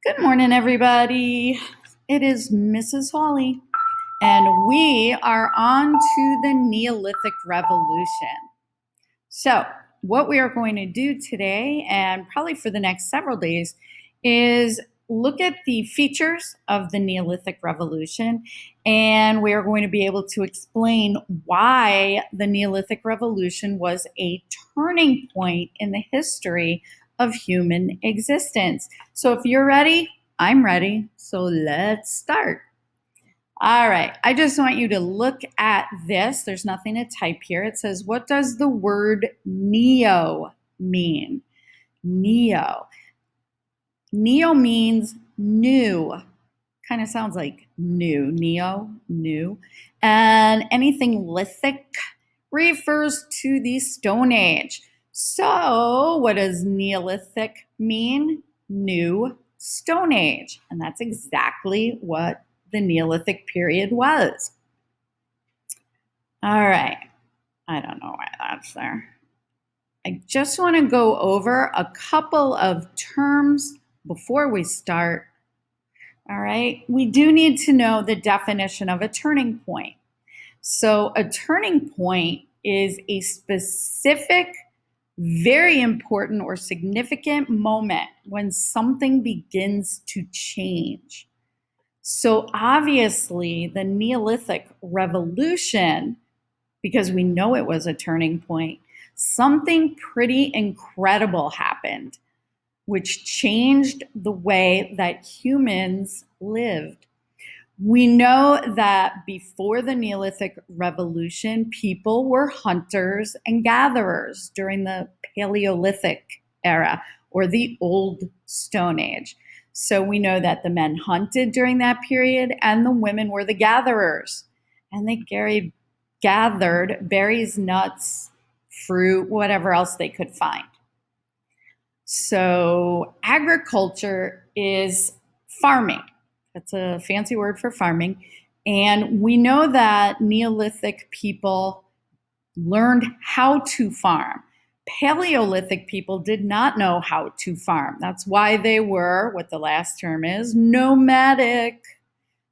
Good morning, everybody. It is Mrs. Hawley, and we are on to the Neolithic Revolution. So, what we are going to do today, and probably for the next several days, is look at the features of the Neolithic Revolution, and we are going to be able to explain why the Neolithic Revolution was a turning point in the history of human existence. So if you're ready, I'm ready. So let's start. All right, I just want you to look at this. There's nothing to type here. It says, what does the word neo mean? Neo. Neo means new. Kind of sounds like new. Neo, new. And anything lithic refers to the Stone Age. So what does Neolithic mean? New Stone Age. And that's exactly what the Neolithic period was. All right. I don't know why that's there. I just want to go over a couple of terms before we start. All right. We do need to know the definition of a turning point. So a turning point is a specific, very important or significant moment when something begins to change. So obviously the Neolithic Revolution, because we know it was a turning point, something pretty incredible happened, which changed the way that humans lived. We know that before the Neolithic Revolution, people were hunters and gatherers during the Paleolithic era or the Old Stone Age. So we know that the men hunted during that period and the women were the gatherers. And they gathered berries, nuts, fruit, whatever else they could find. So agriculture is farming. That's a fancy word for farming. And we know that Neolithic people learned how to farm. Paleolithic people did not know how to farm. That's why they were, what the last term is, nomadic.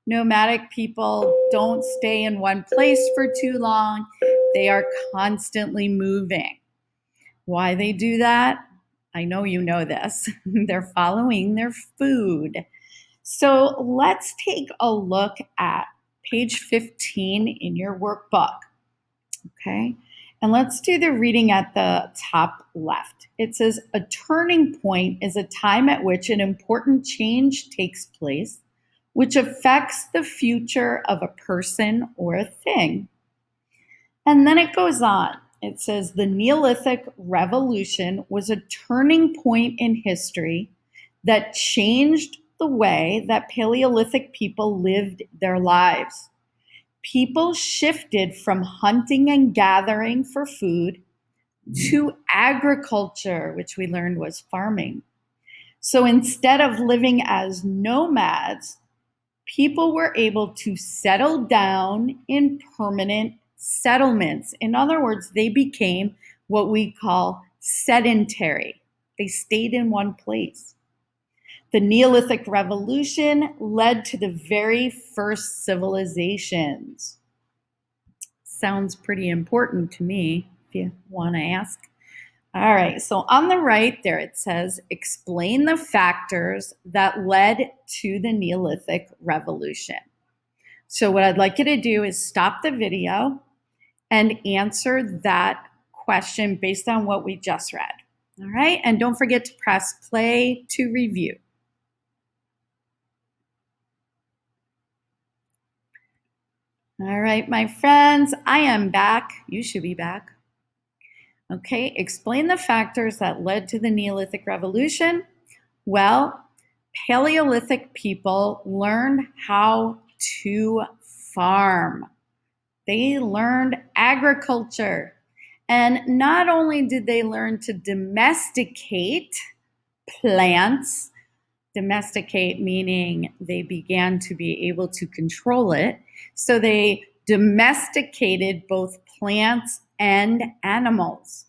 Nomadic people don't stay in one place for too long. They are constantly moving. Why they do that? I know you know this. They're following their food. So let's take a look at page 15 in your workbook, okay? And let's do the reading at the top left. It says, a turning point is a time at which an important change takes place, which affects the future of a person or a thing. And then it goes on. It says, the Neolithic Revolution was a turning point in history that changed the way that Paleolithic people lived their lives. People shifted from hunting and gathering for food to agriculture, which we learned was farming. So instead of living as nomads, people were able to settle down in permanent settlements. In other words, they became what we call sedentary. They stayed in one place. The Neolithic Revolution led to the very first civilizations. Sounds pretty important to me, if you want to ask. All right, so on the right there it says, explain the factors that led to the Neolithic Revolution. So what I'd like you to do is stop the video and answer that question based on what we just read. All right, and don't forget to press play to review. All right, my friends, I am back. You should be back. Okay, explain the factors that led to the Neolithic Revolution. Well, Paleolithic people learned how to farm. They learned agriculture. And not only did they learn to domesticate plants, domesticate meaning they began to be able to control it. So they domesticated both plants and animals.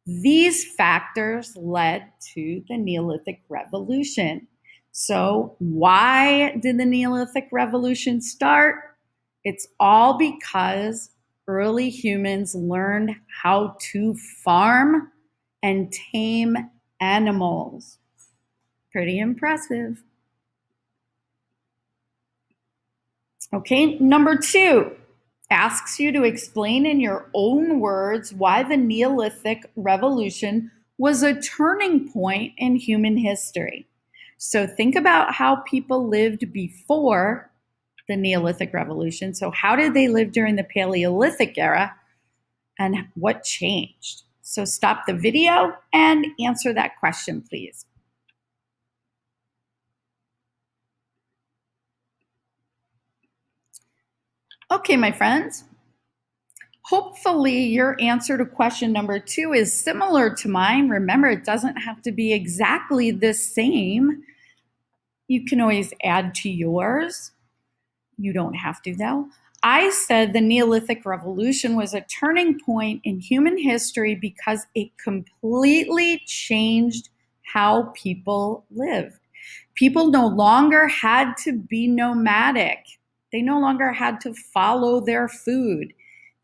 These factors led to the Neolithic Revolution. So why did the Neolithic Revolution start? It's all because early humans learned how to farm and tame animals. Pretty impressive. Okay, number 2 asks you to explain in your own words why the Neolithic Revolution was a turning point in human history. So think about how people lived before the Neolithic Revolution. So how did they live during the Paleolithic era and what changed? So stop the video and answer that question, please. Okay, my friends. Hopefully your answer to question number 2 is similar to mine. Remember, it doesn't have to be exactly the same. You can always add to yours. You don't have to, though. I said the Neolithic Revolution was a turning point in human history because it completely changed how people lived. People no longer had to be nomadic. They no longer had to follow their food.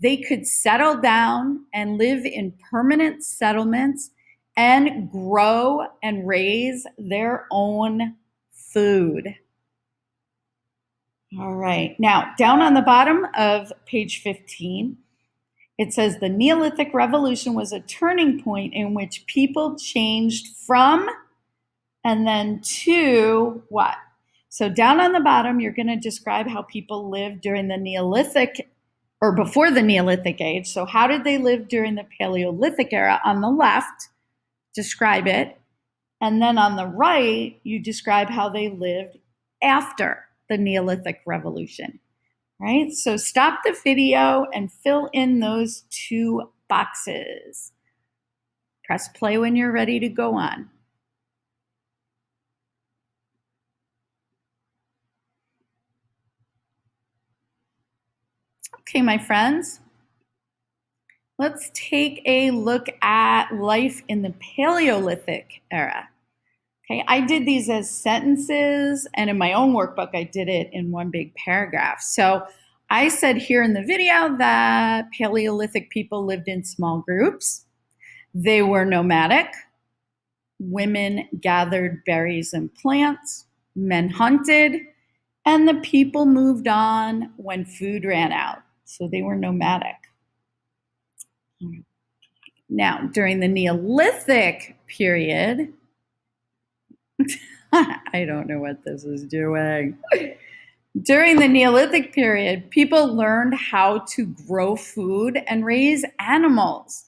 They could settle down and live in permanent settlements and grow and raise their own food. All right. Now, down on the bottom of page 15, it says the Neolithic Revolution was a turning point in which people changed from and then to what? So down on the bottom, you're going to describe how people lived during the Neolithic or before the Neolithic age. So how did they live during the Paleolithic era? On the left, describe it. And then on the right, you describe how they lived after the Neolithic Revolution. Right? So stop the video and fill in those 2 boxes. Press play when you're ready to go on. Okay, my friends, let's take a look at life in the Paleolithic era. Okay, I did these as sentences, and in my own workbook, I did it in one big paragraph. So I said here in the video that Paleolithic people lived in small groups. They were nomadic. Women gathered berries and plants. Men hunted. And the people moved on when food ran out. So they were nomadic. Now, during the Neolithic period, I don't know what this is doing. During the Neolithic period, people learned how to grow food and raise animals.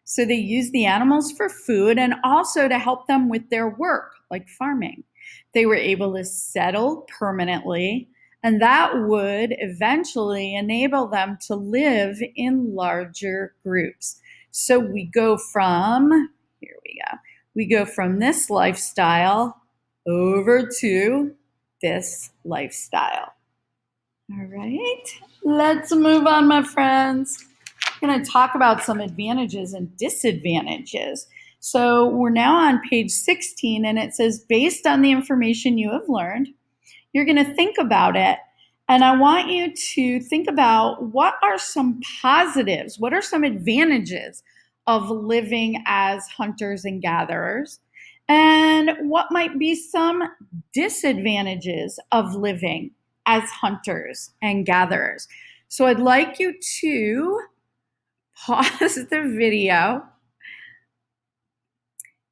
So they used the animals for food and also to help them with their work, like farming. They were able to settle permanently, and that would eventually enable them to live in larger groups. So we go from this lifestyle over to this lifestyle. All right, let's move on, my friends. I'm going to talk about some advantages and disadvantages. So we're now on page 16, and it says, based on the information you have learned, you're going to think about it. And I want you to think about what are some positives, what are some advantages of living as hunters and gatherers, and what might be some disadvantages of living as hunters and gatherers. So I'd like you to pause the video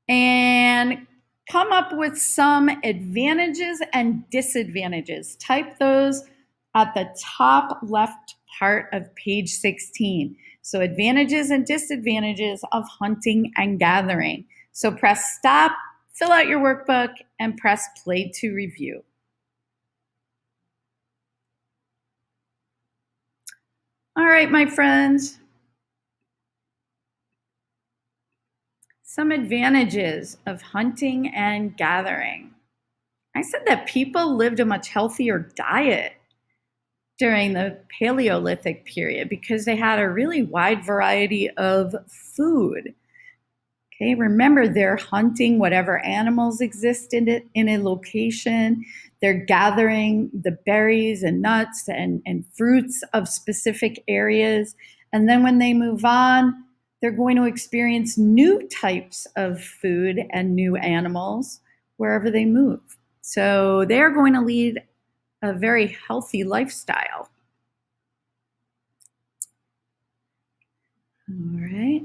and come up with some advantages and disadvantages. Type those at the top left part of page 16. So advantages and disadvantages of hunting and gathering. So press stop, fill out your workbook, and press play to review. All right, my friends. Some advantages of hunting and gathering. I said that people lived a much healthier diet during the Paleolithic period because they had a really wide variety of food. Okay, remember they're hunting whatever animals exist in a location. They're gathering the berries and nuts and fruits of specific areas. And then when they move on, they're going to experience new types of food and new animals wherever they move. So they're going to lead a very healthy lifestyle. All right.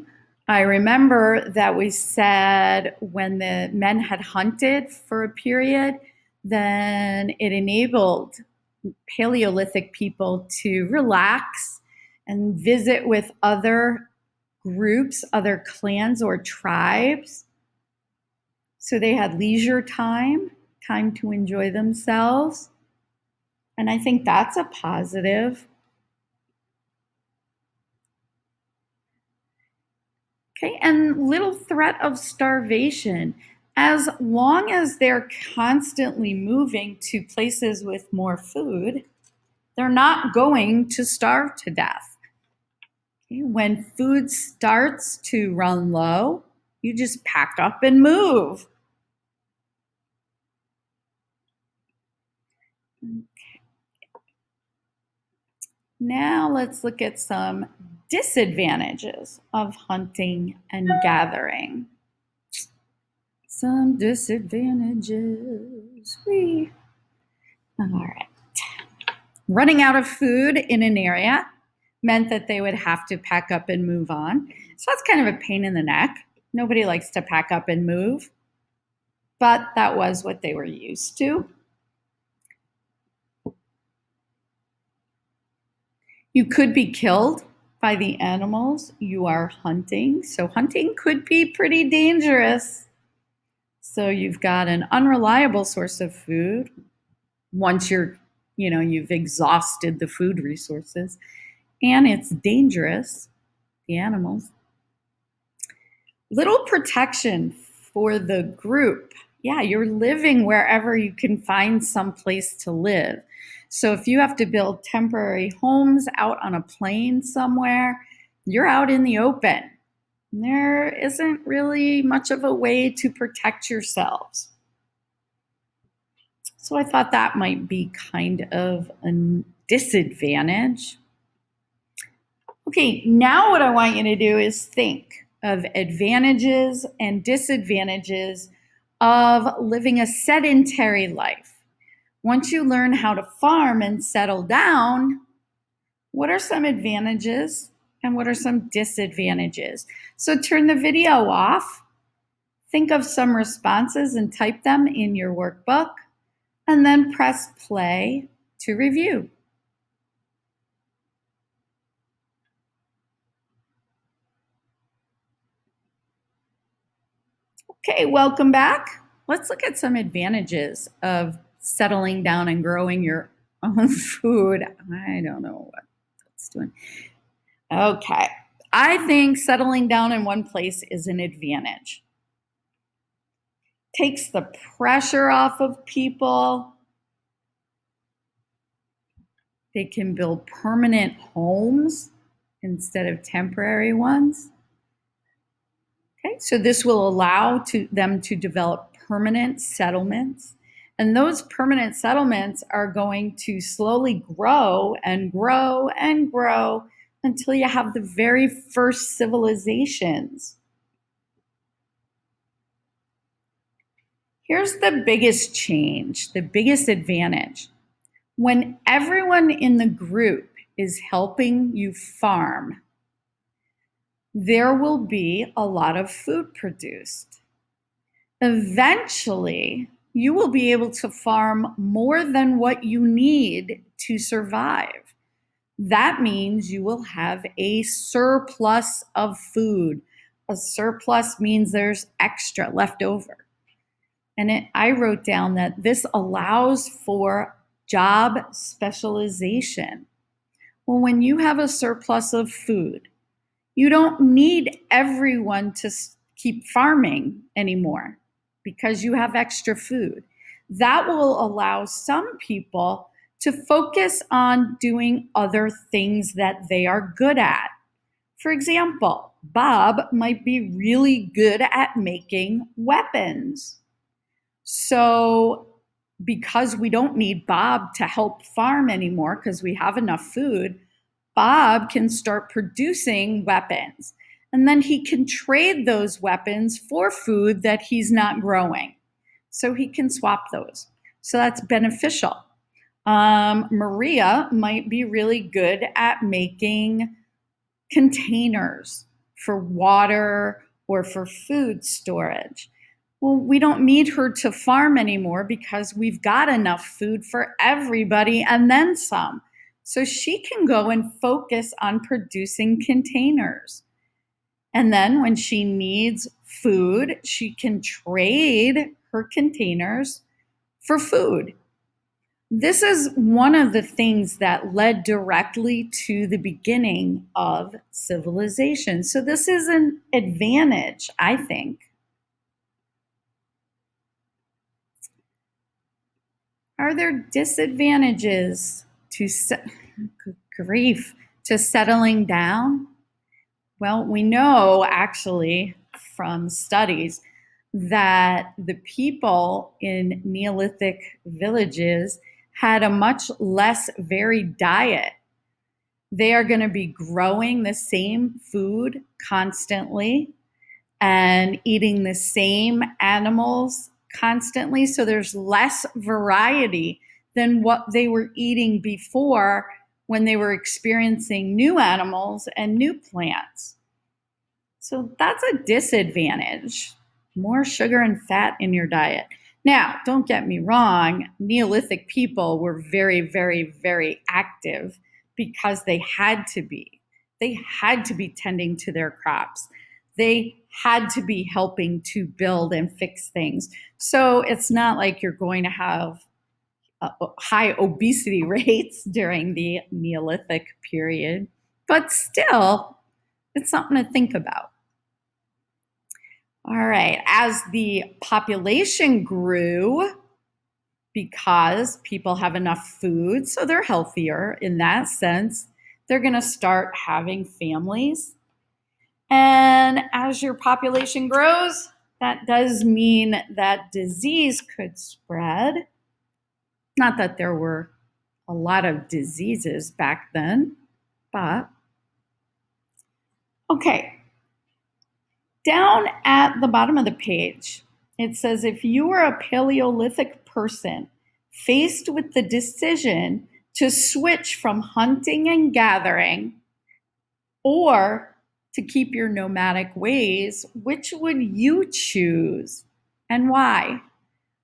I remember that we said when the men had hunted for a period, then it enabled Paleolithic people to relax and visit with other groups, other clans or tribes. So they had leisure time, time to enjoy themselves. And I think that's a positive. Okay, and little threat of starvation. As long as they're constantly moving to places with more food, they're not going to starve to death. Okay, when food starts to run low, you just pack up and move. Okay. Now let's look at some disadvantages of hunting and gathering. Some disadvantages. All right. Running out of food in an area meant that they would have to pack up and move on. So that's kind of a pain in the neck. Nobody likes to pack up and move, but that was what they were used to. You could be killed by the animals you are hunting. So hunting could be pretty dangerous. So you've got an unreliable source of food once you've exhausted the food resources, and it's dangerous, the animals. Little protection for the group. Yeah, you're living wherever you can find some place to live. So if you have to build temporary homes out on a plain somewhere, you're out in the open. There isn't really much of a way to protect yourselves. So I thought that might be kind of a disadvantage. Okay, now what I want you to do is think of advantages and disadvantages of living a sedentary life. Once you learn how to farm and settle down, what are some advantages and what are some disadvantages? So turn the video off, think of some responses and type them in your workbook, and then press play to review. Okay, welcome back. Let's look at some advantages of settling down and growing your own food. I don't know what that's doing. Okay, I think settling down in one place is an advantage. Takes the pressure off of people. They can build permanent homes instead of temporary ones. Okay, so this will allow them to develop permanent settlements. And those permanent settlements are going to slowly grow and grow and grow until you have the very first civilizations. Here's the biggest change, the biggest advantage. When everyone in the group is helping you farm, there will be a lot of food produced. Eventually, you will be able to farm more than what you need to survive. That means you will have a surplus of food. A surplus means there's extra left over. And I wrote down that this allows for job specialization. Well, when you have a surplus of food, you don't need everyone to keep farming anymore because you have extra food. That will allow some people to focus on doing other things that they are good at. For example, Bob might be really good at making weapons. So, because we don't need Bob to help farm anymore because we have enough food, Bob can start producing weapons. And then he can trade those weapons for food that he's not growing. So he can swap those. So that's beneficial. Maria might be really good at making containers for water or for food storage. Well, we don't need her to farm anymore because we've got enough food for everybody and then some. So she can go and focus on producing containers. And then when she needs food, she can trade her containers for food. This is one of the things that led directly to the beginning of civilization. So this is an advantage, I think. Are there disadvantages to settling down? Well, we know actually from studies that the people in Neolithic villages had a much less varied diet. They are going to be growing the same food constantly and eating the same animals constantly. So there's less variety than what they were eating before when they were experiencing new animals and new plants. So that's a disadvantage. More sugar and fat in your diet. Now, don't get me wrong, Neolithic people were very, very, very active because they had to be. They had to be tending to their crops. They had to be helping to build and fix things. So it's not like you're going to have high obesity rates during the Neolithic period, but still, it's something to think about. All right, as the population grew, because people have enough food, so they're healthier in that sense, they're going to start having families. And as your population grows, that does mean that disease could spread. Not that there were a lot of diseases back then, but okay. Down at the bottom of the page, it says, if you are a Paleolithic person faced with the decision to switch from hunting and gathering or to keep your nomadic ways, which would you choose and why?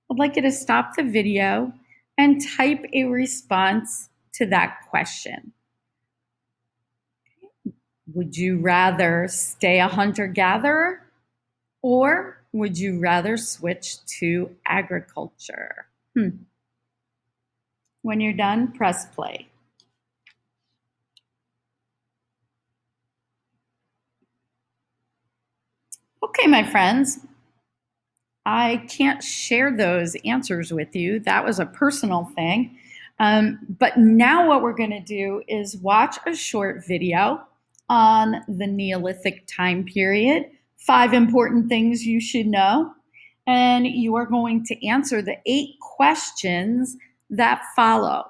I'd like you to stop the video and type a response to that question. Would you rather stay a hunter-gatherer, or would you rather switch to agriculture? When you're done, press play. Okay, my friends, I can't share those answers with you. That was a personal thing. But now what we're going to do is watch a short video on the Neolithic time period, 5 important things you should know, and you are going to answer the 8 questions that follow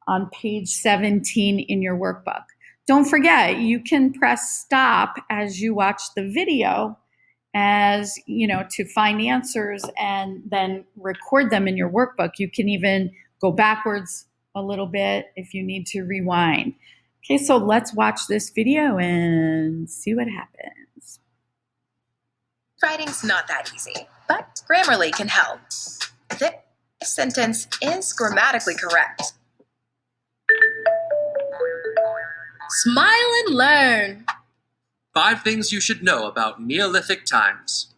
on page 17 in your workbook. Don't forget, you can press stop as you watch the video as you know to find answers and then record them in your workbook. You can even go backwards a little bit if you need to rewind. Okay, so let's watch this video and see what happens. Writing's not that easy, but Grammarly can help. This sentence is grammatically correct. Smile and learn. 5 things you should know about Neolithic times.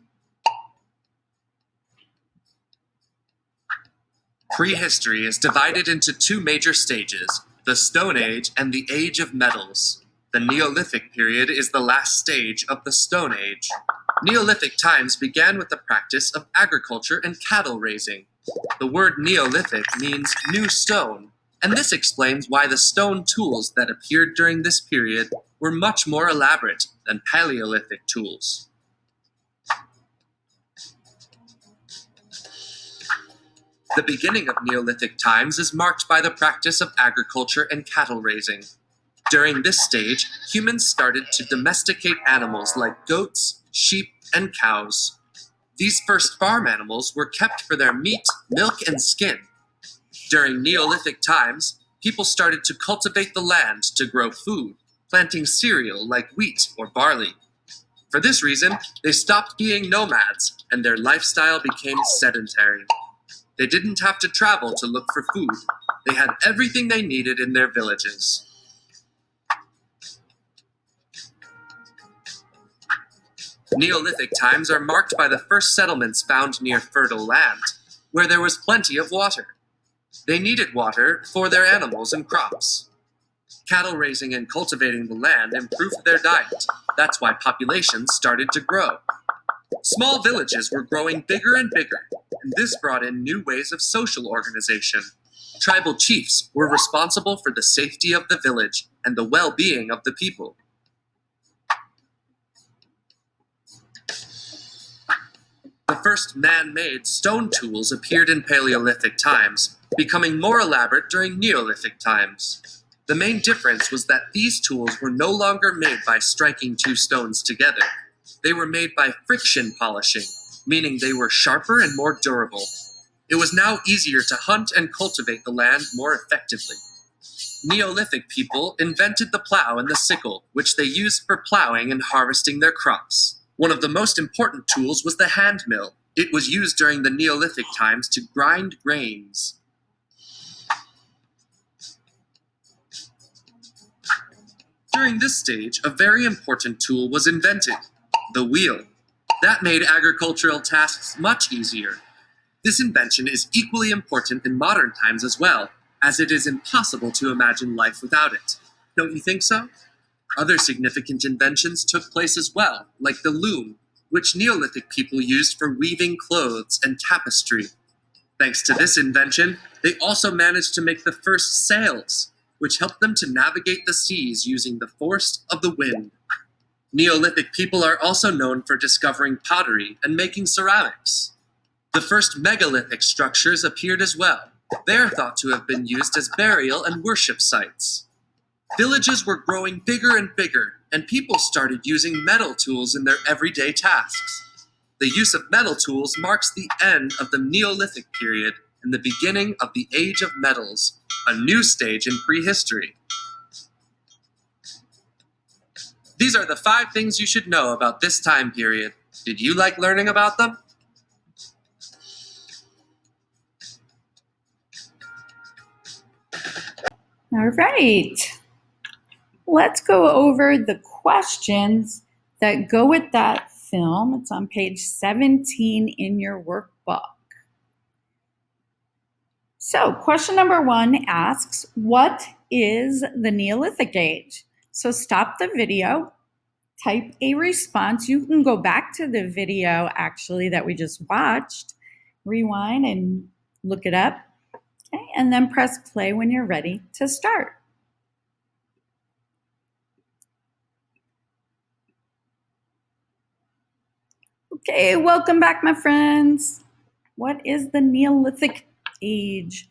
Prehistory is divided into 2 major stages, the Stone Age and the Age of Metals. The Neolithic period is the last stage of the Stone Age. Neolithic times began with the practice of agriculture and cattle raising. The word Neolithic means new stone, and this explains why the stone tools that appeared during this period were much more elaborate than Paleolithic tools. The beginning of Neolithic times is marked by the practice of agriculture and cattle raising. During this stage, humans started to domesticate animals like goats, sheep, and cows. These first farm animals were kept for their meat, milk, and skin. During Neolithic times, people started to cultivate the land to grow food, planting cereal like wheat or barley. For this reason, they stopped being nomads, and their lifestyle became sedentary. They didn't have to travel to look for food. They had everything they needed in their villages. Neolithic times are marked by the first settlements found near fertile land, where there was plenty of water. They needed water for their animals and crops. Cattle raising and cultivating the land improved their diet. That's why populations started to grow. Small villages were growing bigger and bigger, and this brought in new ways of social organization. Tribal chiefs were responsible for the safety of the village and the well-being of the people. The first man-made stone tools appeared in Paleolithic times, becoming more elaborate during Neolithic times. The main difference was that these tools were no longer made by striking two stones together. They were made by friction polishing, meaning they were sharper and more durable. It was now easier to hunt and cultivate the land more effectively. Neolithic people invented the plow and the sickle, which they used for plowing and harvesting their crops. One of the most important tools was the hand mill. It was used during the Neolithic times to grind grains. During this stage, a very important tool was invented, the wheel. That made agricultural tasks much easier. This invention is equally important in modern times as well, as it is impossible to imagine life without it. Don't you think so? Other significant inventions took place as well, like the loom, which Neolithic people used for weaving clothes and tapestry. Thanks to this invention, they also managed to make the first sails, which helped them to navigate the seas using the force of the wind. Neolithic people are also known for discovering pottery and making ceramics. The first megalithic structures appeared as well. They are thought to have been used as burial and worship sites. Villages were growing bigger and bigger, and people started using metal tools in their everyday tasks. The use of metal tools marks the end of the Neolithic period and the beginning of the Age of Metals, a new stage in prehistory. These are the 5 things you should know about this time period. Did you like learning about them? All right. Let's go over the questions that go with that film. It's on page 17 in your workbook. So, question number 1 asks, what is the Neolithic age? So stop the video, type a response. You can go back to the video actually that we just watched, rewind and look it up, okay, and then press play when you're ready to start. Okay, welcome back, my friends. What is the Neolithic age?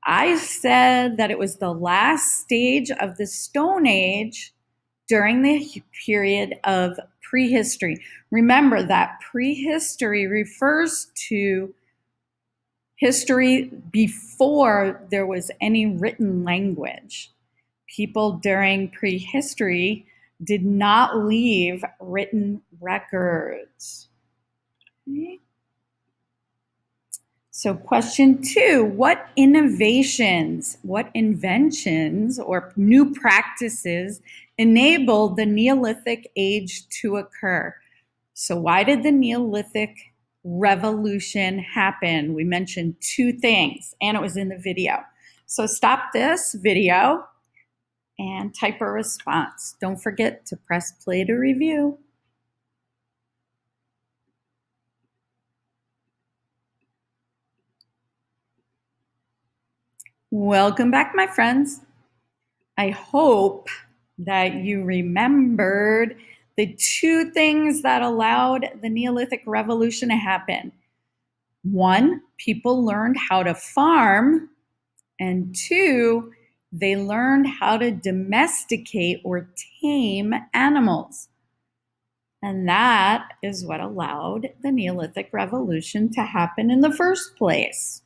I said that it was the last stage of the Stone Age during the period of prehistory. Remember that prehistory refers to history before there was any written language. People during prehistory did not leave written records. Okay. So question 2, what innovations, what inventions or new practices enabled the Neolithic age to occur? So why did the Neolithic revolution happen? We mentioned 2 things and it was in the video. So stop this video and type a response. Don't forget to press play to review. Welcome back, my friends. I hope that you remembered the two things that allowed the Neolithic Revolution to happen. One, people learned how to farm, and two, they learned how to domesticate or tame animals. And that is what allowed the Neolithic Revolution to happen in the first place.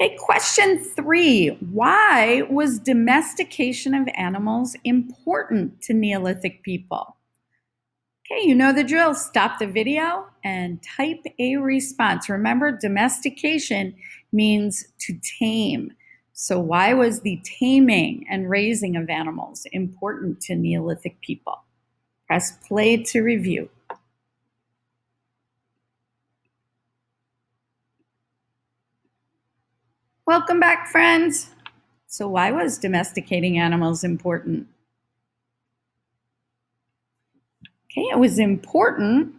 Okay, question 3. Why was domestication of animals important to Neolithic people? Okay, you know the drill. Stop the video and type a response. Remember, domestication means to tame. So why was the taming and raising of animals important to Neolithic people? Press play to review. Welcome back, friends. So why was domesticating animals important? Okay, it was important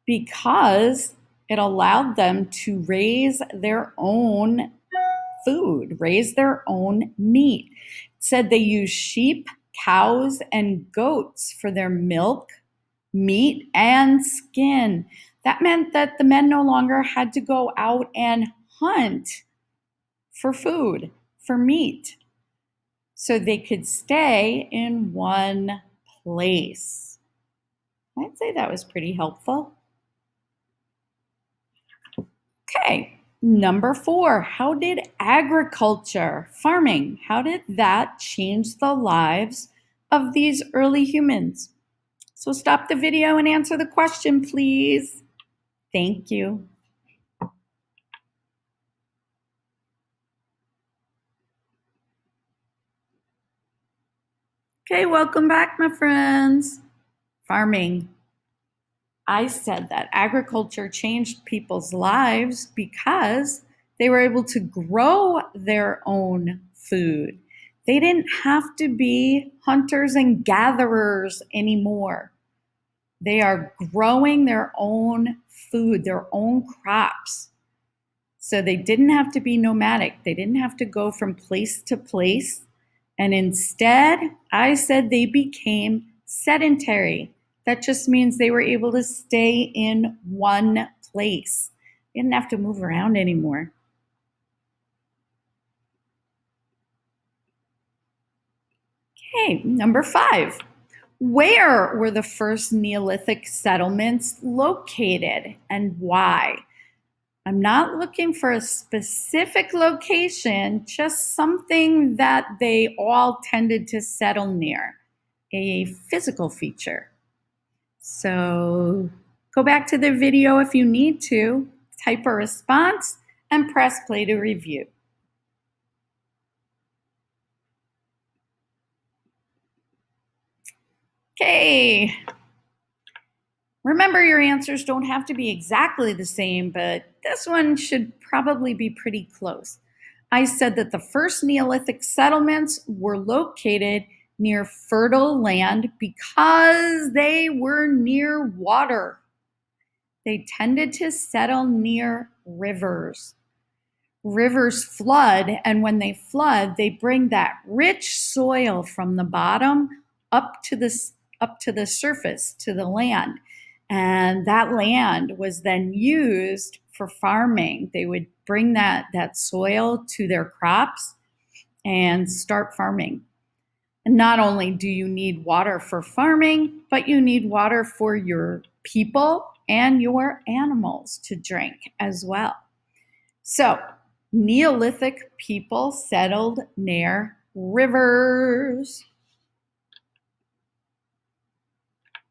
because it allowed them to raise their own food, raise their own meat. It said they used sheep, cows, and goats for their milk, meat, and skin. That meant that the men no longer had to go out and hunt for food, for meat, so they could stay in one place. I'd say that was pretty helpful. Okay, number 4, how did agriculture, farming, how did that change the lives of these early humans? So stop the video and answer the question, please. Thank you. Okay, welcome back, my friends. Farming. I said that agriculture changed people's lives because they were able to grow their own food. They didn't have to be hunters and gatherers anymore. They are growing their own food, their own crops. So they didn't have to be nomadic. They didn't have to go from place to place. And instead, I said they became sedentary. That just means they were able to stay in one place. They didn't have to move around anymore. Okay, number 5. Where were the first Neolithic settlements located and why? I'm not looking for a specific location, just something that they all tended to settle near, a physical feature. So go back to the video if you need to, type a response, and press play to review. Okay. Remember, your answers don't have to be exactly the same, but this one should probably be pretty close. I said that the first Neolithic settlements were located near fertile land because they were near water. They tended to settle near rivers. Rivers flood, and when they flood, they bring that rich soil from the bottom up to the surface, to the land. And that land was then used for farming. They would bring that soil to their crops and start farming. And not only do you need water for farming, but you need water for your people and your animals to drink as well. So, Neolithic people settled near rivers.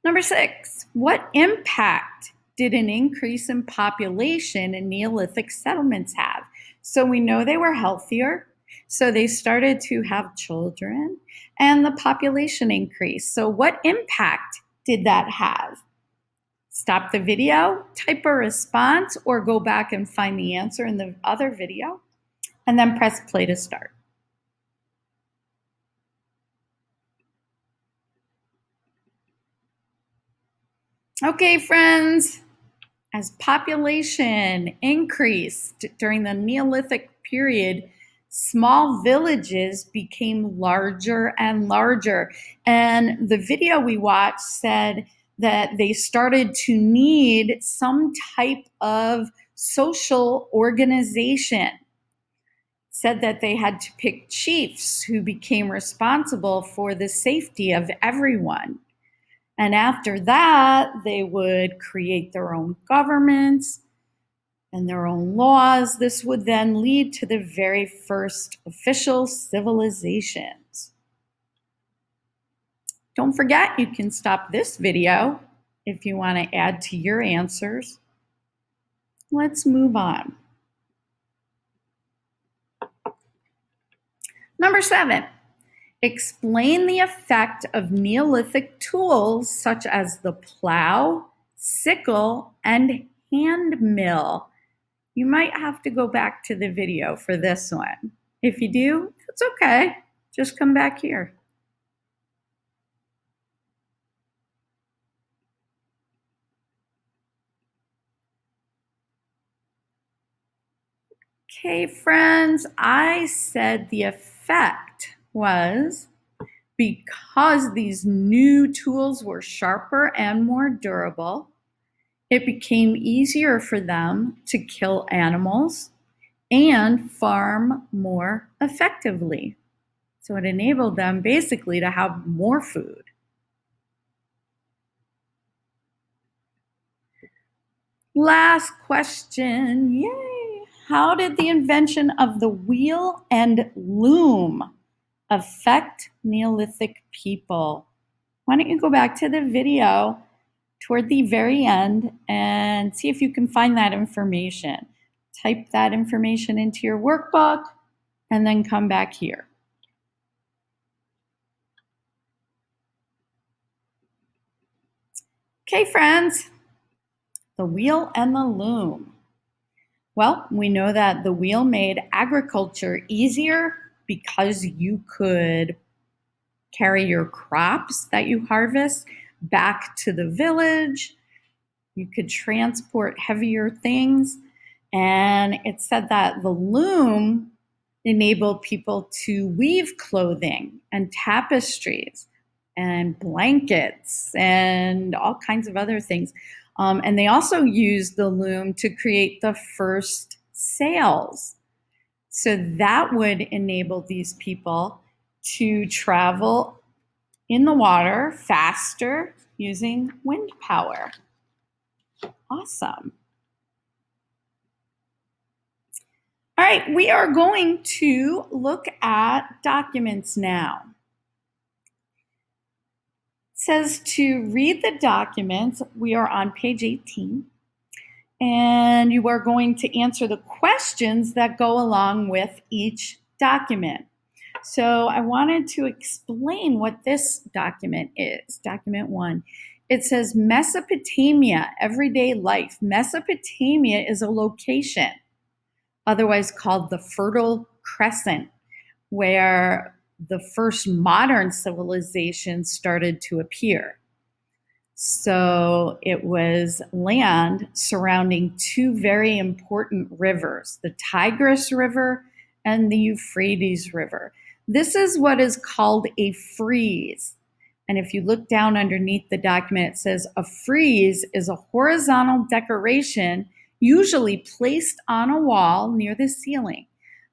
Number 6, what impact did an increase in population in Neolithic settlements have? So we know they were healthier, so they started to have children, and the population increased. So what impact did that have? Stop the video, type a response, or go back and find the answer in the other video, and then press play to start. Okay, friends, as population increased during the Neolithic period, small villages became larger and larger. And the video we watched said that they started to need some type of social organization. Said that they had to pick chiefs who became responsible for the safety of everyone. And after that, they would create their own governments and their own laws. This would then lead to the very first official civilizations. Don't forget, you can stop this video if you want to add to your answers. Let's move on. Number 7, explain the effect of Neolithic tools such as the plow, sickle, and hand mill. You might have to go back to the video for this one. If you do, that's okay. Just come back here. Okay, friends, I said the effect was because these new tools were sharper and more durable, it became easier for them to kill animals and farm more effectively. So it enabled them basically to have more food. Last question, yay! How did the invention of the wheel and loom affect Neolithic people? Why don't you go back to the video toward the very end and see if you can find that information. Type that information into your workbook and then come back here. Okay, friends, the wheel and the loom. Well, we know that the wheel made agriculture easier because you could carry your crops that you harvest back to the village. You could transport heavier things. And it said that the loom enabled people to weave clothing and tapestries and blankets and all kinds of other things. And they also used the loom to create the first sails. So that would enable these people to travel in the water faster using wind power. Awesome. All right, we are going to look at documents now. It says to read the documents. We are on page 18. And you are going to answer the questions that go along with each document. So I wanted to explain what this document is. Document 1. It says Mesopotamia, everyday life. Mesopotamia is a location, otherwise called the Fertile Crescent, where the first modern civilization started to appear. So it was land surrounding two very important rivers, the Tigris River and the Euphrates River. This is what is called a frieze. And if you look down underneath the document, it says a frieze is a horizontal decoration usually placed on a wall near the ceiling.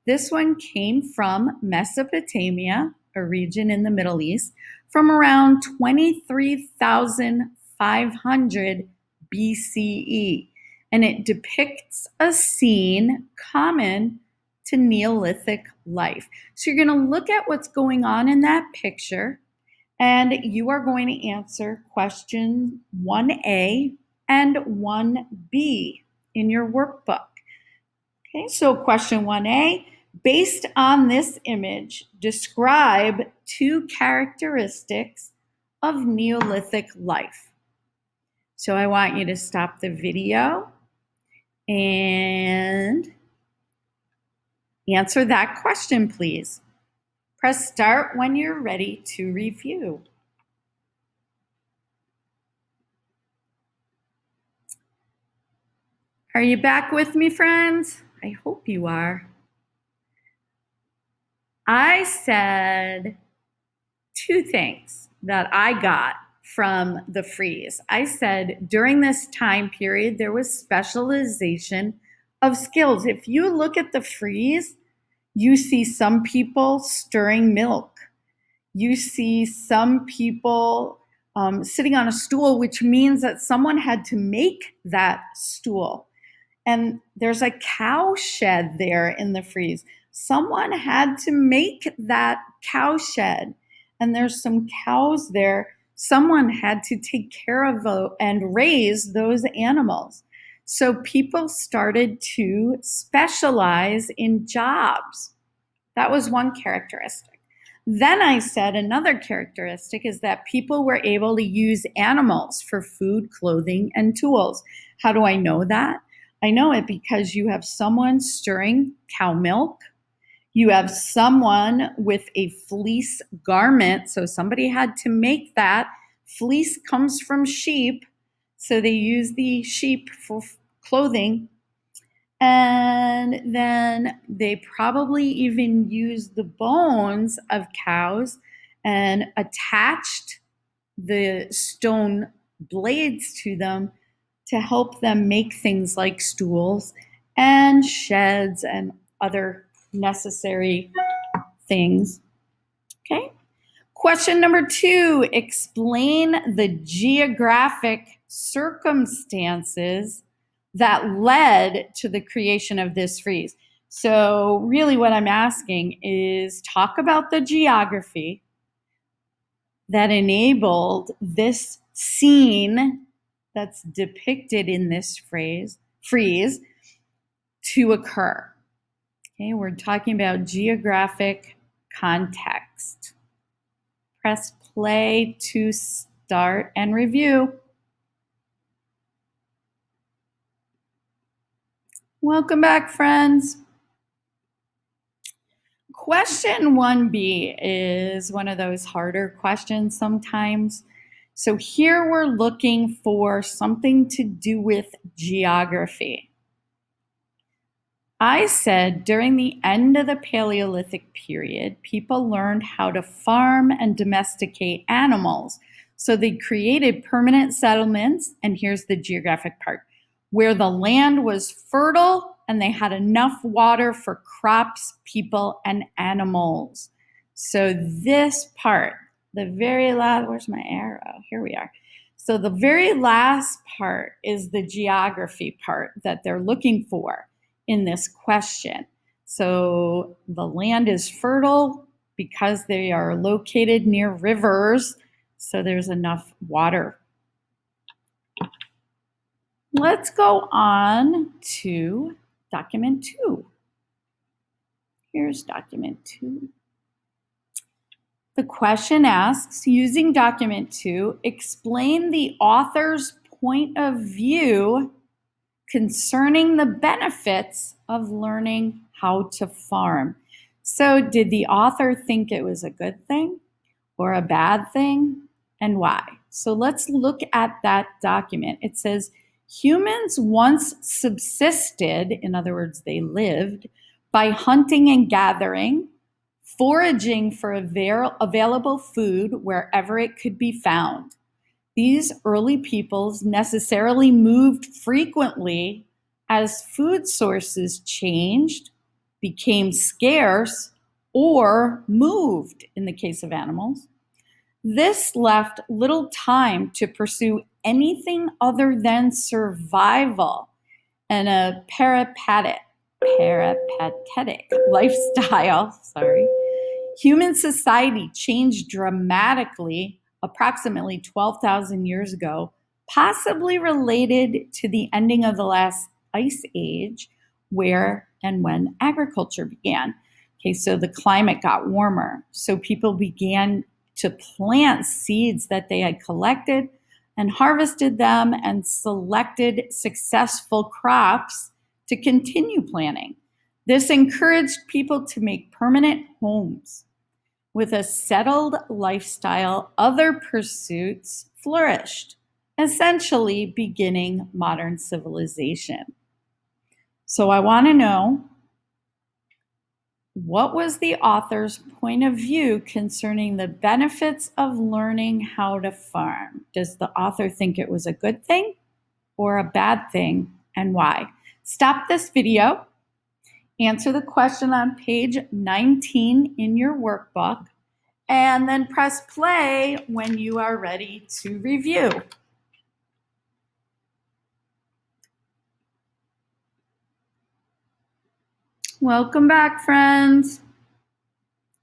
This one came from Mesopotamia, a region in the Middle East, from around 23,500 BCE. And it depicts a scene common to Neolithic life. So you're going to look at what's going on in that picture, and you are going to answer question 1A and 1B in your workbook. Okay, so question 1A, based on this image, describe two characteristics of Neolithic life. So I want you to stop the video and answer that question, please. Press start when you're ready to review. Are you back with me, friends? I hope you are. I said two things that I got from the freeze. I said during this time period, there was specialization of skills. If you look at the freeze, you see some people stirring milk. You see some people sitting on a stool, which means that someone had to make that stool. And there's a cow shed there in the freeze. Someone had to make that cow shed. And there's some cows there. Someone had to take care of and raise those animals. So people started to specialize in jobs. That was one characteristic. Then I said another characteristic is that people were able to use animals for food, clothing, and tools. How do I know that? I know it because you have someone stirring cow milk. You have someone with a fleece garment. So somebody had to make that. Fleece comes from sheep. So they use the sheep for clothing. And then they probably even used the bones of cows and attached the stone blades to them to help them make things like stools and sheds and other necessary things. Okay. Question number 2, explain the geographic circumstances that led to the creation of this freeze. So really what I'm asking is talk about the geography that enabled this scene that's depicted in this freeze to occur. Okay, we're talking about geographic context. Press play to start and review. Welcome back, friends. Question 1B is one of those harder questions sometimes. So here we're looking for something to do with geography. I said during the end of the Paleolithic period, people learned how to farm and domesticate animals. So they created permanent settlements, and here's the geographic part, where the land was fertile and they had enough water for crops, people, and animals. So this part, the very last, where's my arrow? Here we are. So the very last part is the geography part that they're looking for in this question. So the land is fertile because they are located near rivers, so there's enough water. Let's go on to document 2. Here's document 2. The question asks, using document 2, explain the author's point of view concerning the benefits of learning how to farm. So did the author think it was a good thing or a bad thing, and why? So let's look at that document. It says, humans once subsisted, in other words, they lived, by hunting and gathering, foraging for available food wherever it could be found. These early peoples necessarily moved frequently as food sources changed, became scarce, or moved in the case of animals. This left little time to pursue anything other than survival and a peripatetic lifestyle. Human society changed dramatically approximately 12,000 years ago, possibly related to the ending of the last ice age, where and when agriculture began. Okay, so the climate got warmer, so people began to plant seeds that they had collected and harvested them and selected successful crops to continue planting. This encouraged people to make permanent homes. With a settled lifestyle, other pursuits flourished, essentially beginning modern civilization. So I want to know, What was the author's point of view concerning the benefits of learning how to farm? Does the author think it was a good thing or a bad thing, and why? Stop this video, answer the question on page 19 in your workbook, and then press play when you are ready to review. Welcome back, friends.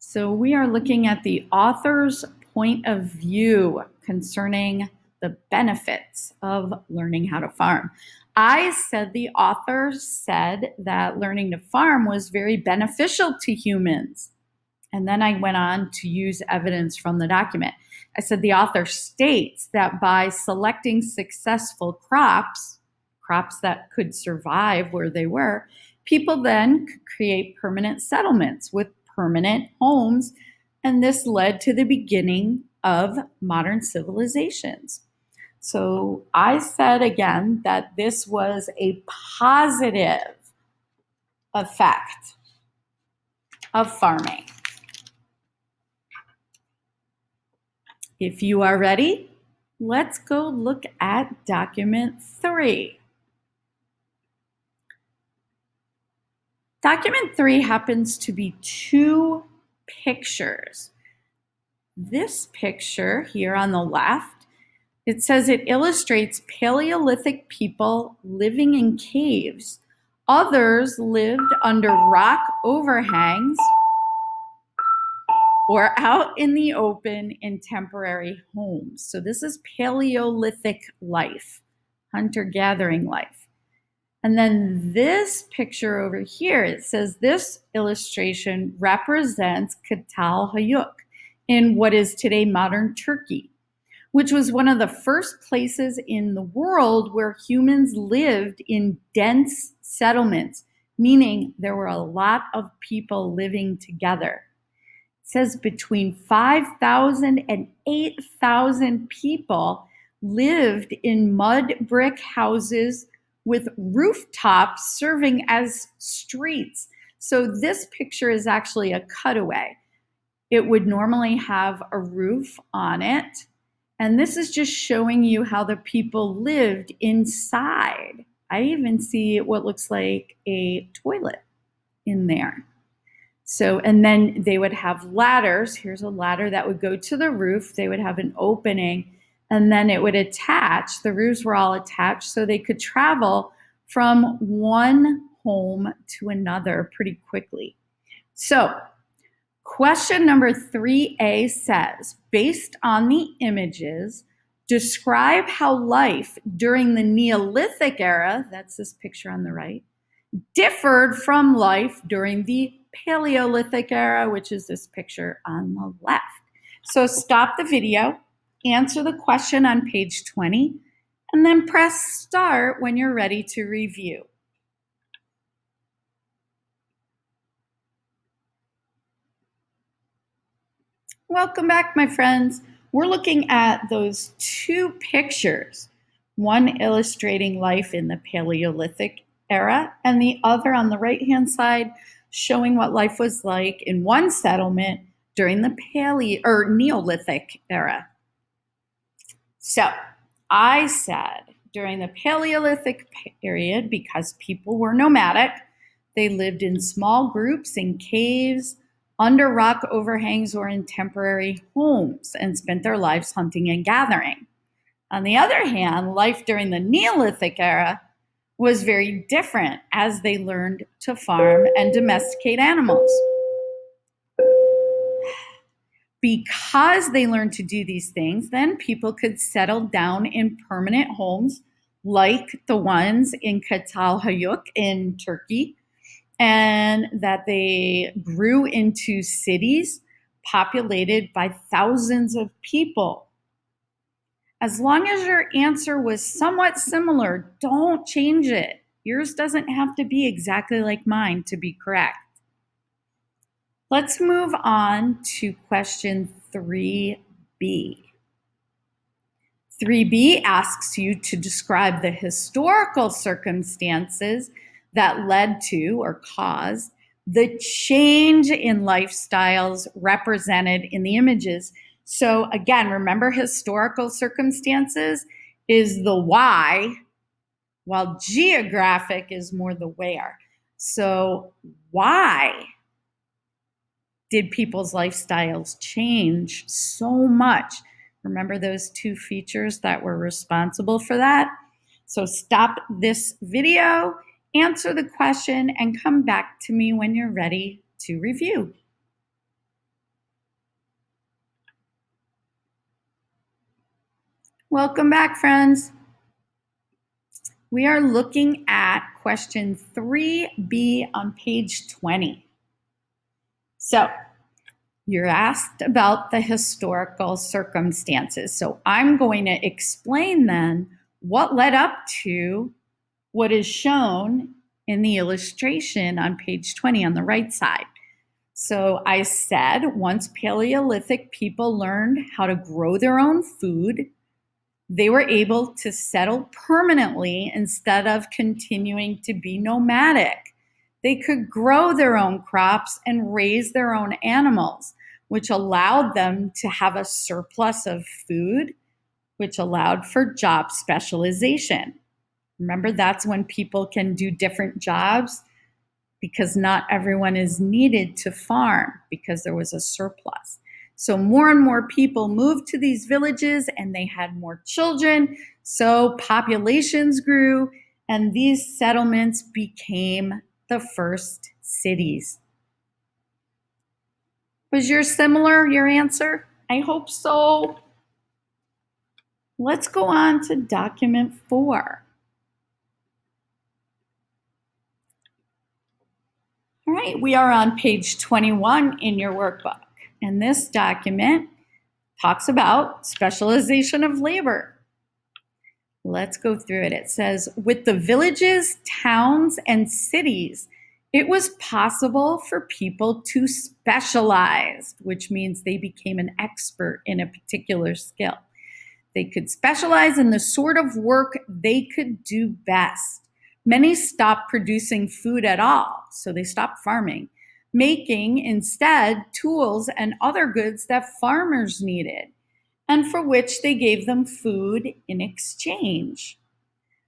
So we are looking at the author's point of view concerning the benefits of learning how to farm. I said the author said that learning to farm was very beneficial to humans. And then I went on to use evidence from the document. I said the author states that by selecting successful crops that could survive where they were, people then could create permanent settlements with permanent homes, and this led to the beginning of modern civilizations. So I said again that this was a positive effect of farming. If you are ready, let's go look at document 3. Document 3 happens to be 2 pictures. This picture here on the left, it says it illustrates Paleolithic people living in caves. Others lived under rock overhangs or out in the open in temporary homes. So this is Paleolithic life, hunter-gathering life. And then this picture over here, it says this illustration represents Çatalhöyük in what is today modern Turkey, which was one of the first places in the world where humans lived in dense settlements, meaning there were a lot of people living together. It says between 5,000 and 8,000 people lived in mud brick houses with rooftops serving as streets. So this picture is actually a cutaway. It would normally have a roof on it. And this is just showing you how the people lived inside. I even see what looks like a toilet in there. So, and then they would have ladders. Here's a ladder that would go to the roof. They would have an opening, and then it would attach. The roofs were all attached so they could travel from one home to another pretty quickly. So, question number 3A says, based on the images, describe how life during the Neolithic era, that's this picture on the right, differed from life during the Paleolithic era, which is this picture on the left. So stop the video, answer the question on page 20, and then press start when you're ready to review. Welcome back, my friends. We're looking at those 2 pictures, one illustrating life in the Paleolithic era and the other on the right-hand side showing what life was like in one settlement during the Neolithic era. So I said during the Paleolithic period, because people were nomadic, they lived in small groups in caves, under rock overhangs, or in temporary homes and spent their lives hunting and gathering. On the other hand, life during the Neolithic era was very different as they learned to farm and domesticate animals. Because they learned to do these things, then people could settle down in permanent homes like the ones in Çatalhöyük in Turkey, and that they grew into cities populated by thousands of people. As long as your answer was somewhat similar, don't change it. Yours doesn't have to be exactly like mine to be correct. Let's move on to question 3B. 3B asks you to describe the historical circumstances that led to or caused the change in lifestyles represented in the images. So again, remember, historical circumstances is the why, while geographic is more the where. So why did people's lifestyles change so much? Remember those two features that were responsible for that? So stop this video, answer the question, and come back to me when you're ready to review. Welcome back, friends. We are looking at question 3B on page 20. So you're asked about the historical circumstances. So I'm going to explain then what led up to what is shown in the illustration on page 20 on the right side. So I said once Paleolithic people learned how to grow their own food, they were able to settle permanently instead of continuing to be nomadic. They could grow their own crops and raise their own animals, which allowed them to have a surplus of food, which allowed for job specialization. Remember, that's when people can do different jobs because not everyone is needed to farm because there was a surplus. So more and more people moved to these villages and they had more children. So populations grew and these settlements became the first cities. Was yours similar, your answer? I hope so. Let's go on to document 4. All right, we are on page 21 in your workbook. And this document talks about specialization of labor. Let's go through it. It says, with the villages, towns, and cities, it was possible for people to specialize, which means they became an expert in a particular skill. They could specialize in the sort of work they could do best. Many stopped producing food at all, so they stopped farming, making instead tools and other goods that farmers needed, and for which they gave them food in exchange.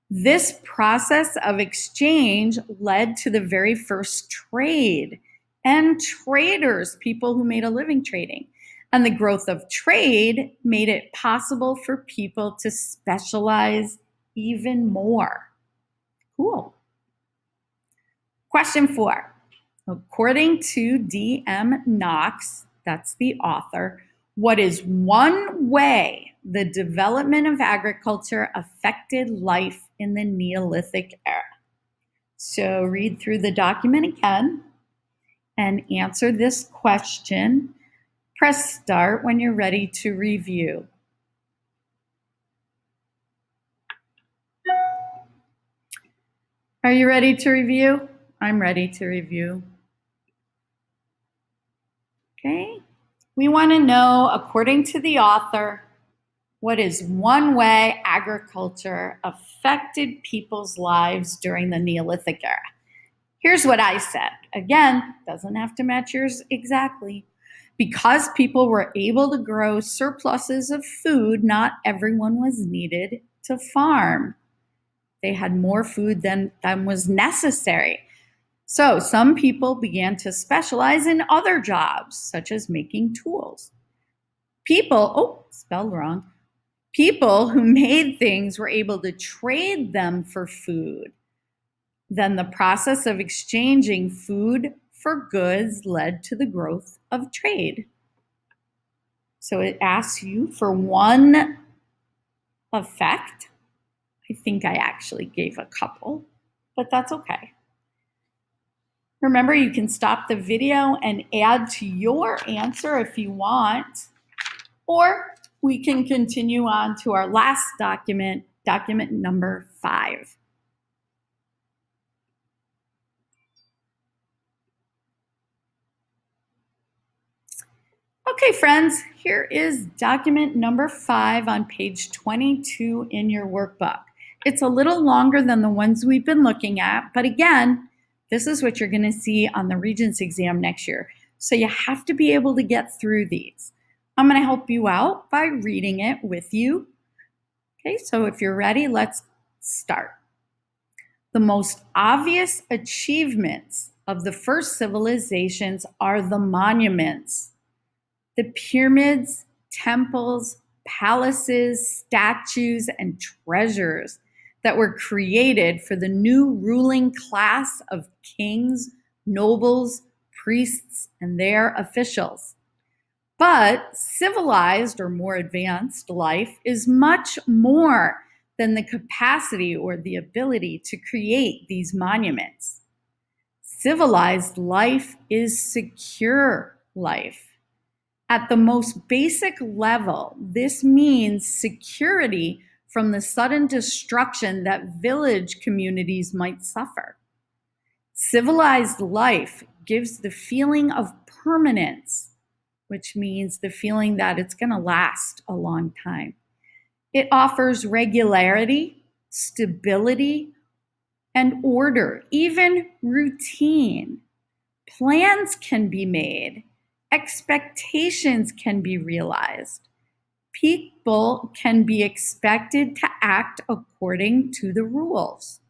This process of exchange led to the very first trade and traders, people who made a living trading. And the growth of trade made it possible for people to specialize even more. Cool. Question 4. According to D.M. Knox, that's the author, what is one way the development of agriculture affected life in the Neolithic era? So read through the document again and answer this question. Press start when you're ready to review. Are you ready to review? I'm ready to review. Okay. We want to know, according to the author, what is one way agriculture affected people's lives during the Neolithic era? Here's what I said. Again, doesn't have to match yours exactly. Because people were able to grow surpluses of food, not everyone was needed to farm. They had more food than was necessary. So some people began to specialize in other jobs, such as making tools. People who made things were able to trade them for food. Then the process of exchanging food for goods led to the growth of trade. So it asks you for one effect. I think I actually gave a couple, but that's okay. Remember, you can stop the video and add to your answer if you want, or we can continue on to our last document, document number 5. Okay, friends, here is document number 5 on page 22 in your workbook. It's a little longer than the ones we've been looking at, but again, This is what you're going to see on the Regents exam next year. So you have to be able to get through these. I'm going to help you out by reading it with you. Okay, so if you're ready, let's start. The most obvious achievements of the first civilizations are the monuments, the pyramids, temples, palaces, statues, and treasures that were created for the new ruling class of kings, nobles, priests, and their officials. But civilized or more advanced life is much more than the capacity or the ability to create these monuments. Civilized life is secure life. At the most basic level, this means security from the sudden destruction that village communities might suffer. Civilized life gives the feeling of permanence, which means the feeling that it's going to last a long time. It offers regularity, stability, and order, even routine. Plans can be made. Expectations can be realized. People can be expected to act according to the rules.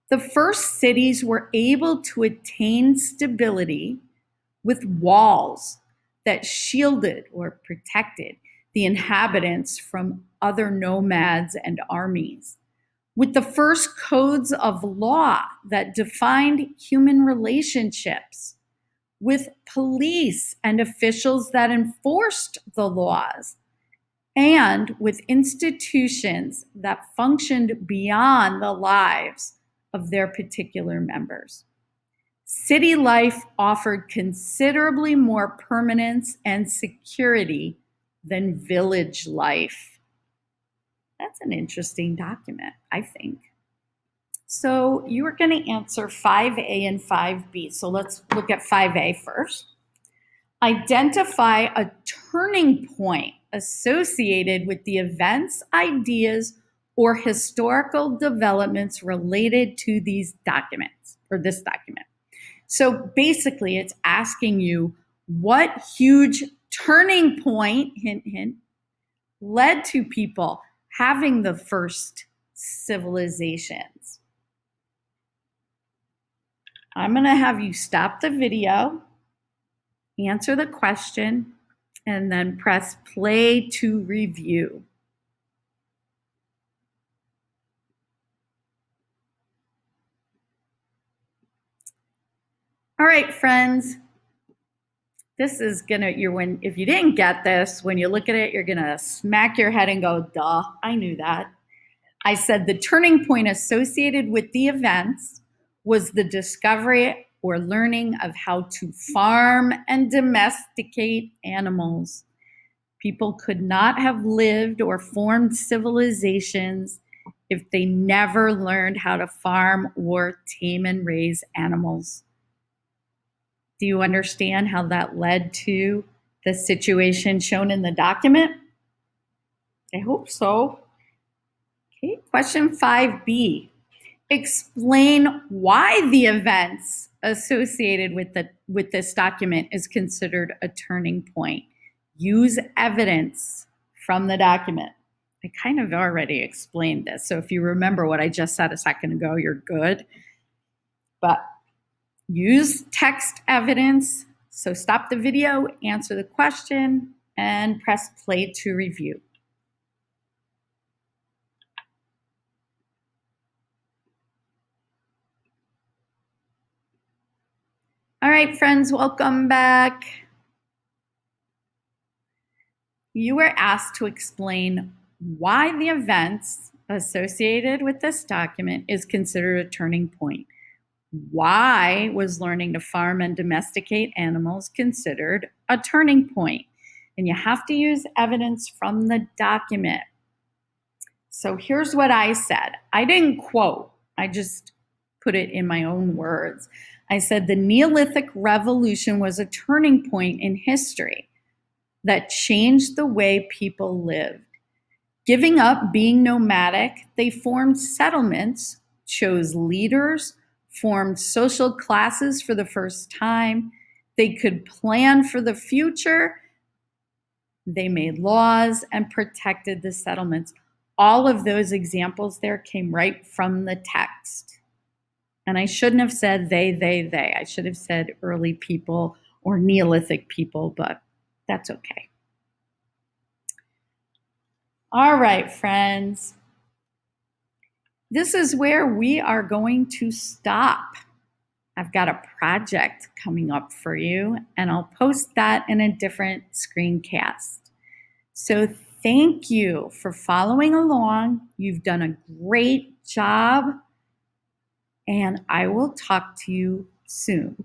The first cities were able to attain stability with walls that shielded or protected the inhabitants from other nomads and armies, with the first codes of law that defined human relationships, with police and officials that enforced the laws, and with institutions that functioned beyond the lives of their particular members. City life offered considerably more permanence and security than village life. That's an interesting document, I think. So you are going to answer 5A and 5B. So let's look at 5A first. Identify a turning point associated with the events, ideas, or historical developments related to these documents, or this document. So basically, it's asking you what huge turning point, hint, hint, led to people having the first civilizations. I'm going to have you stop the video, answer the question, and then press play to review. All right, friends. This is gonna, if you didn't get this, when you look at it, you're gonna smack your head and go, duh, I knew that. I said the turning point associated with the events was the discovery or learning of how to farm and domesticate animals. People could not have lived or formed civilizations if they never learned how to farm or tame and raise animals. Do you understand how that led to the situation shown in the document? I hope so. Okay, question 5B. Explain why the events associated with this document is considered a turning point. Use evidence from the document. I kind of already explained this, so if you remember what I just said a second ago, you're good. But use text evidence. So stop the video, answer the question, and press play to review. All right, friends, welcome back. You were asked to explain why the events associated with this document is considered a turning point. Why was learning to farm and domesticate animals considered a turning point? And you have to use evidence from the document. So here's what I said. I didn't quote, I just put it in my own words. I said the Neolithic Revolution was a turning point in history that changed the way people lived. Giving up being nomadic, they formed settlements, chose leaders, formed social classes for the first time. They could plan for the future. They made laws and protected the settlements. All of those examples there came right from the text. And I shouldn't have said they. I should have said early people or Neolithic people, but that's okay. All right, friends. This is where we are going to stop. I've got a project coming up for you, and I'll post that in a different screencast. So thank you for following along. You've done a great job, and I will talk to you soon.